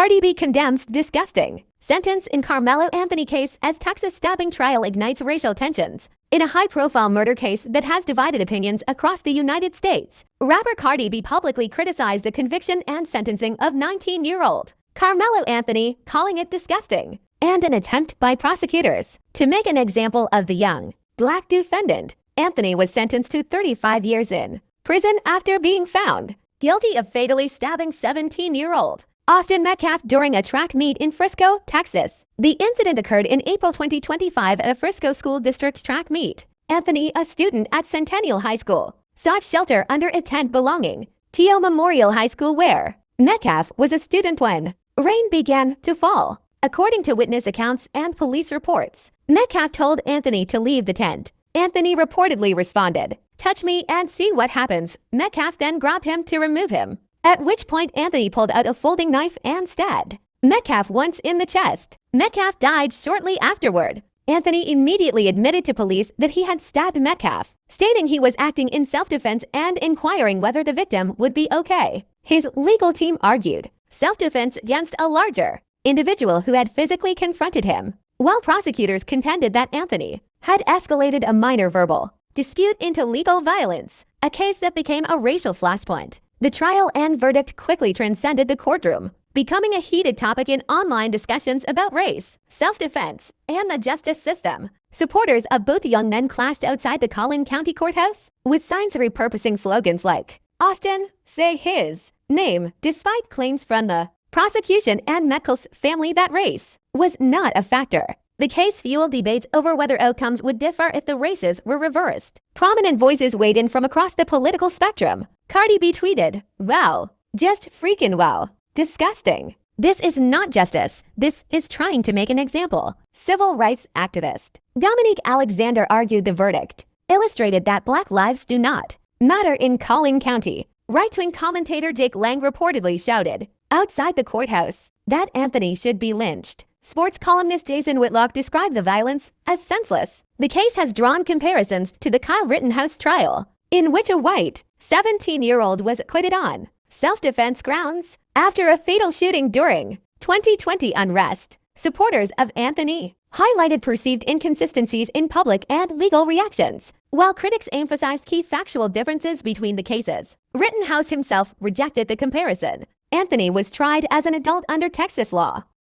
Cardi B condemns disgusting. Sentence in Karmelo Anthony case as Texas stabbing trial ignites racial tensions. In a high-profile murder case that has divided opinions across the United States, rapper Cardi B publicly criticized the conviction and sentencing of 19-year-old Karmelo Anthony, calling it disgusting and an attempt by prosecutors to make an example of the young black defendant. Anthony was sentenced to 35 years in prison after being found guilty of fatally stabbing 17-year-old Austin Metcalf during a track meet in Frisco, Texas. The incident occurred in April 2025 at a Frisco School District track meet. Anthony, a student at Centennial High School, sought shelter under a tent belonging to Memorial High School where Metcalf was a student when rain began to fall. According to witness accounts and police reports, Metcalf told Anthony to leave the tent. Anthony reportedly responded, "Touch me and see what happens." Metcalf then grabbed him to remove him, at which point Anthony pulled out a folding knife and stabbed Metcalf once in the chest. Metcalf died shortly afterward. Anthony immediately admitted to police that he had stabbed Metcalf, stating he was acting in self-defense and inquiring whether the victim would be okay. His legal team argued self-defense against a larger individual who had physically confronted him, while prosecutors contended that Anthony had escalated a minor verbal dispute into legal violence, a case that became a racial flashpoint. The trial and verdict quickly transcended the courtroom, becoming a heated topic in online discussions about race, self-defense, and the justice system. Supporters of both young men clashed outside the Collin County Courthouse, with signs repurposing slogans like, "Austin, say his name," despite claims from the prosecution and Metcalf's family that race was not a factor. The case fueled debates over whether outcomes would differ if the races were reversed. Prominent voices weighed in from across the political spectrum. Cardi B tweeted, "Wow, just freaking wow. Disgusting. This is not justice. This is trying to make an example." Civil rights activist Dominique Alexander argued the verdict illustrated that Black lives do not matter in Collin County. Right-wing commentator Jake Lang reportedly shouted outside the courthouse that Anthony should be lynched. Sports columnist Jason Whitlock described the violence as senseless. The case has drawn comparisons to the Kyle Rittenhouse trial, in which a white 17-year-old was acquitted on self-defense grounds after a fatal shooting during 2020 unrest. Supporters of Anthony highlighted perceived inconsistencies in public and legal reactions, while critics emphasized key factual differences between the cases. Rittenhouse himself rejected the comparison. Anthony was tried as an adult under Texas law,